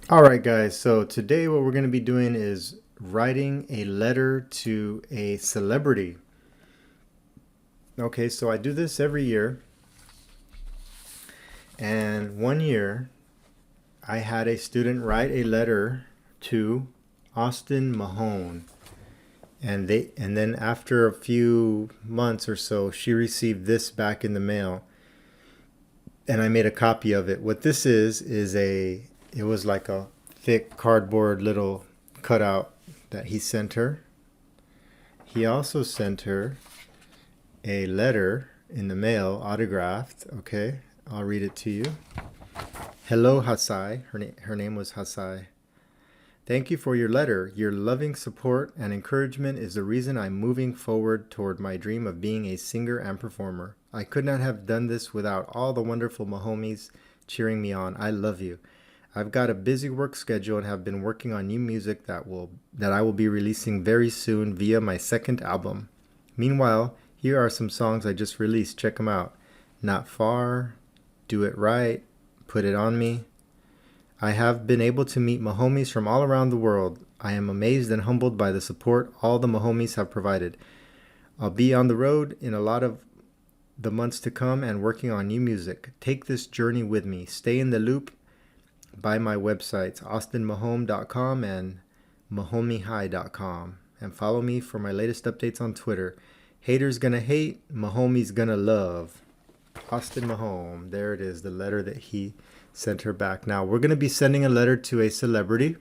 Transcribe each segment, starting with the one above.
All right, guys. So today what we're going to be doing is writing a letter to a celebrity. Okay, so I do this every year. And one year I had a student write a letter to Austin Mahone. And then after a few months or so, she received this back in the mail. And I made a copy of it. What this is it was like a thick cardboard little cutout that he sent her. He also sent her a letter in the mail, autographed. Okay, I'll read it to you. Hello, Hasai. Her name was Hasai. Thank you for your letter. Your loving support and encouragement is the reason I'm moving forward toward my dream of being a singer and performer. I could not have done this without all the wonderful Mahomies cheering me on. I love you. I've got a busy work schedule and have been working on new music that I will be releasing very soon via my second album. Meanwhile, here are some songs I just released. Check them out. Not Far, Do It Right, Put It On Me. I have been able to meet Mahomies from all around the world. I am amazed and humbled by the support all the Mahomies have provided. I'll be on the road in a lot of the months to come and working on new music. Take this journey with me. Stay in the loop by my websites, austinmahome.com and mahomihigh.com. And follow me for my latest updates on Twitter. Haters gonna hate, Mahomies gonna love. Austin Mahome. There it is, the letter that he sent her back. Now, we're going to be sending a letter to a celebrity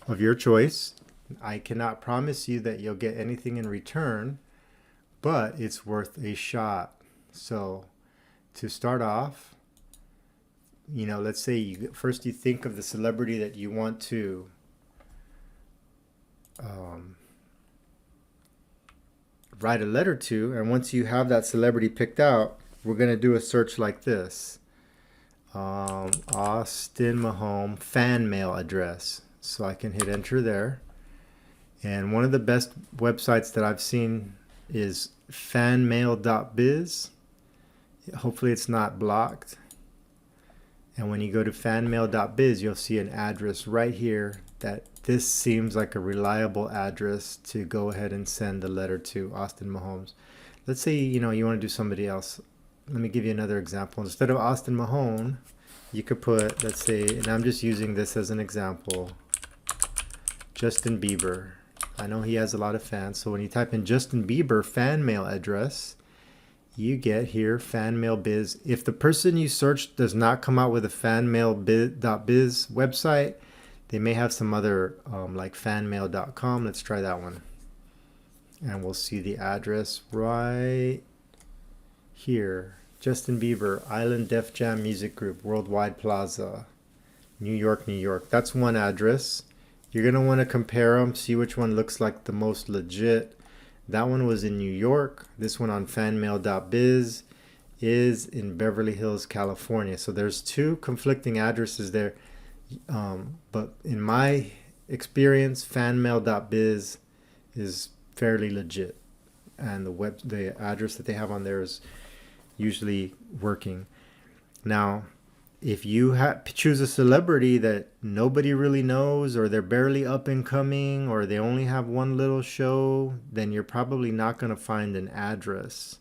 of your choice. I cannot promise you that you'll get anything in return, but it's worth a shot. So, to start off, let's say first you think of the celebrity that you want to write a letter to, and once you have that celebrity picked out, we're going to do a search like this. Austin Mahone fan mail address. So I can hit enter there. And one of the best websites that I've seen is fanmail.biz. Hopefully it's not blocked. And when you go to fanmail.biz, you'll see an address right here that this seems like a reliable address to go ahead and send the letter to Austin Mahomes. Let's say, you want to do somebody else. Let me give you another example. Instead of Austin Mahone, you could put, let's say, and I'm just using this as an example, Justin Bieber. I know he has a lot of fans, so when you type in Justin Bieber fan mail address, you get here fan mail biz. If the person you searched does not come out with a fanmail.biz website, they may have some other like fanmail.com. Let's try that one. And we'll see the address right here. Justin Bieber, Island Def Jam Music Group, Worldwide Plaza, New York, New York. That's one address. You're going to want to compare them, see which one looks like the most legit. That one was in New York. This one on fanmail.biz is in Beverly Hills, California. So there's two conflicting addresses there. But in my experience, fanmail.biz is fairly legit. And the address that they have on there is usually working. Now, if you choose a celebrity that nobody really knows, or they're barely up and coming, or they only have one little show, then you're probably not going to find an address.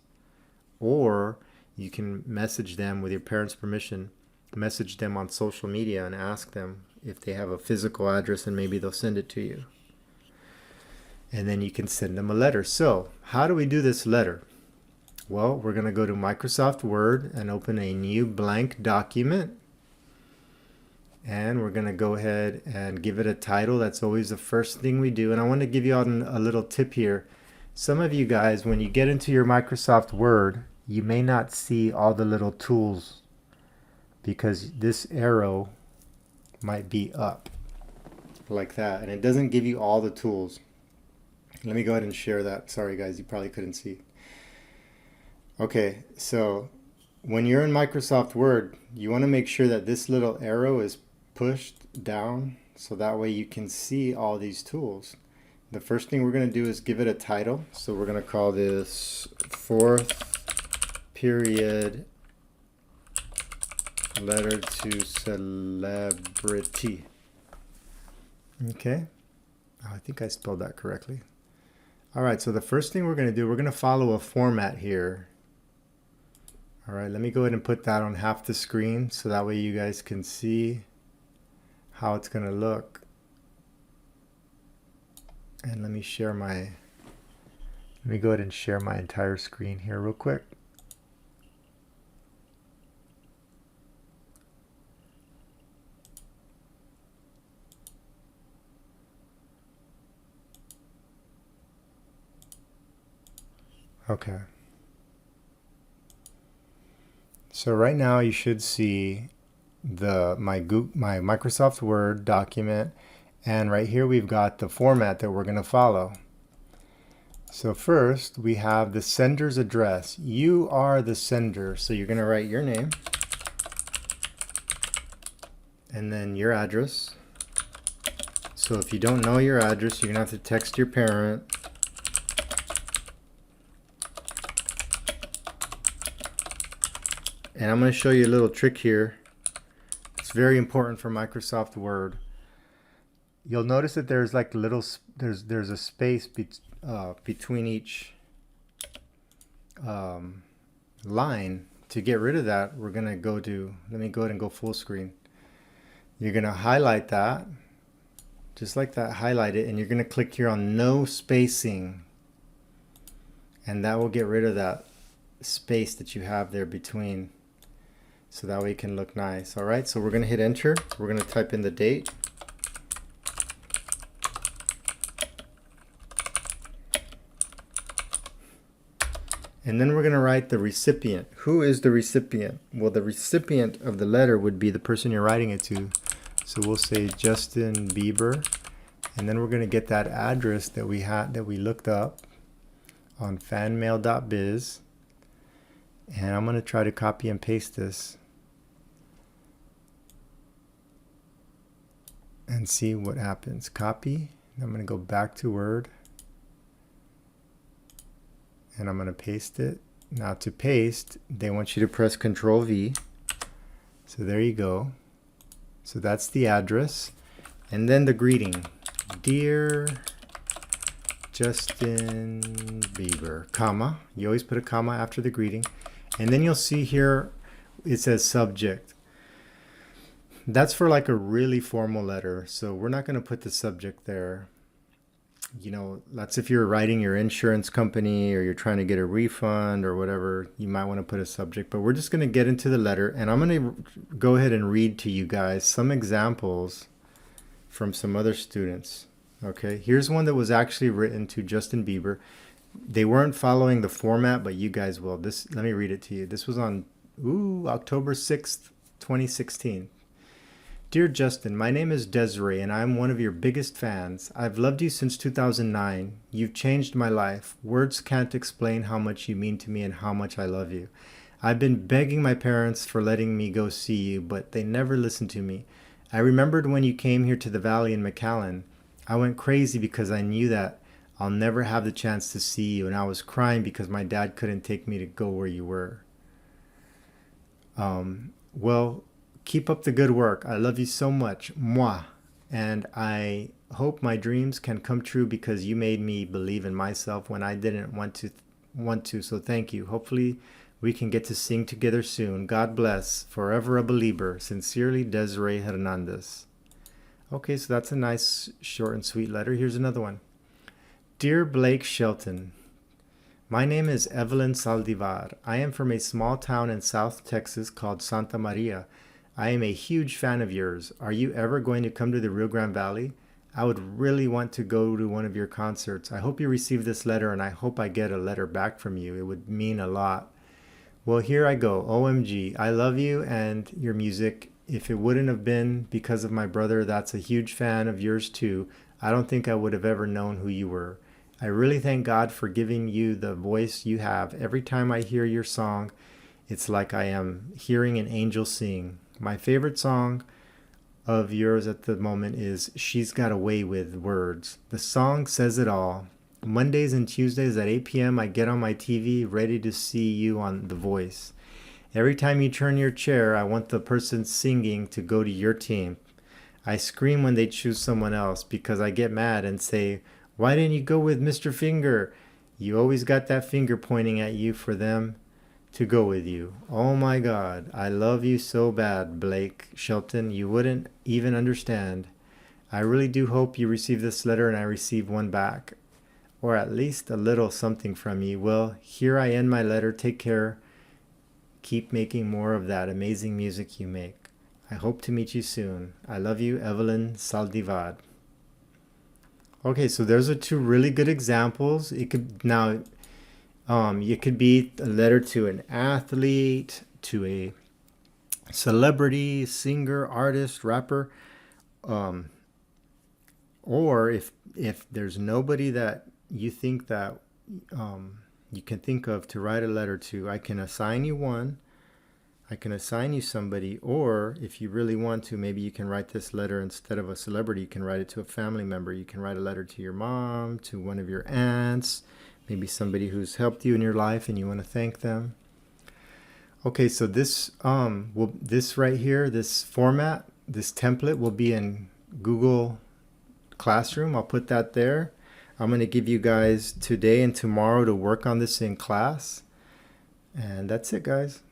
Or you can message them with your parents' permission, message them on social media and ask them if they have a physical address, and maybe they'll send it to you. And then you can send them a letter. So, how do we do this letter? Well, we're going to go to Microsoft Word and open a new blank document. And we're going to go ahead and give it a title. That's always the first thing we do. And I want to give you all a little tip here. Some of you guys, when you get into your Microsoft Word, you may not see all the little tools because this arrow might be up like that. And it doesn't give you all the tools. Let me go ahead and share that. Sorry, guys, you probably couldn't see. Okay, so when you're in Microsoft Word, you want to make sure that this little arrow is pushed down so that way you can see all these tools. The first thing we're going to do is give it a title. So we're going to call this fourth period Letter to celebrity. Okay. Oh, I think I spelled that correctly. All right, so the first thing we're going to do, we're going to follow a format here. All right, let me go ahead and put that on half the screen so that way you guys can see how it's going to look. And let me go ahead and share my entire screen here real quick. Okay. So right now you should see my Microsoft Word document, and right here we've got the format that we're going to follow. So first we have the sender's address. You are the sender, so you're going to write your name and then your address. So if you don't know your address, you're going to have to text your parent. And I'm going to show you a little trick here. It's very important for Microsoft Word. You'll notice that there's like there's a space between each line. To get rid of that, we're going to let me go ahead and go full screen. You're going to highlight that, just like that, highlight it, and you're going to click here on no spacing. And that will get rid of that space that you have there between. So that way it can look nice. All right, so we're going to hit enter. We're going to type in the date. And then we're going to write the recipient. Who is the recipient? Well, the recipient of the letter would be the person you're writing it to. So we'll say Justin Bieber. And then we're going to get that address that we looked up on fanmail.biz. And I'm going to try to copy and paste this and see what happens. Copy. I'm going to go back to Word. And I'm going to paste it. Now to paste, they want you to press Control V. So there you go. So that's the address. And then the greeting. Dear Justin Bieber, comma. You always put a comma after the greeting. And then you'll see here it says subject. That's for like a really formal letter. So we're not going to put the subject there. You know, that's if you're writing your insurance company or you're trying to get a refund or whatever, you might want to put a subject. But we're just going to get into the letter, and I'm going to go ahead and read to you guys some examples from some other students. Okay, here's one that was actually written to Justin Bieber. They weren't following the format, but you guys will. Let me read it to you. This was on October 6th, 2016. Dear Justin, my name is Desiree and I'm one of your biggest fans. I've loved you since 2009. You've changed my life. Words can't explain how much you mean to me and how much I love you. I've been begging my parents for letting me go see you, but they never listened to me. I remembered when you came here to the Valley in McAllen. I went crazy because I knew that I'll never have the chance to see you, and I was crying because my dad couldn't take me to go where you were. Well, keep up the good work. I love you so much. Moi. And I hope my dreams can come true because you made me believe in myself when I didn't want to. So thank you. Hopefully we can get to sing together soon. God bless. Forever a believer. Sincerely, Desiree Hernandez. Okay, so that's a nice short and sweet letter. Here's another one. Dear Blake Shelton, my name is Evelyn Saldivar. I am from a small town in South Texas called Santa Maria. I am a huge fan of yours. Are you ever going to come to the Rio Grande Valley? I would really want to go to one of your concerts. I hope you receive this letter, and I hope I get a letter back from you. It would mean a lot. Well, here I go. OMG. I love you and your music. If it wouldn't have been because of my brother, that's a huge fan of yours too, I don't think I would have ever known who you were. I really thank God for giving you the voice you have. Every time I hear your song, it's like I am hearing an angel sing. My favorite song of yours at the moment is She's Got a Way with Words. The song says it all. Mondays and Tuesdays at 8 p.m. I get on my TV ready to see you on The Voice. Every time you turn your chair, I want the person singing to go to your team. I scream when they choose someone else because I get mad and say, "Why didn't you go with Mr. Finger?" You always got that finger pointing at you for them to go with you. Oh my God, I love you so bad, Blake Shelton. You wouldn't even understand. I really do hope you receive this letter and I receive one back, or at least a little something from you. Well, here I end my letter. Take care. Keep making more of that amazing music you make. I hope to meet you soon. I love you, Evelyn Saldivad. Okay, so those are two really good examples. It could now, it could be a letter to an athlete, to a celebrity, singer, artist, rapper, um, or if there's nobody that you think that you can think of to write a letter to, I can assign you one. I can assign you somebody, or if you really want to, maybe you can write this letter instead of a celebrity. You can write it to a family member. You can write a letter to your mom, to one of your aunts, maybe somebody who's helped you in your life and you want to thank them. Okay, so this right here, this format, this template will be in Google Classroom. I'll put that there. I'm going to give you guys today and tomorrow to work on this in class. And that's it, guys.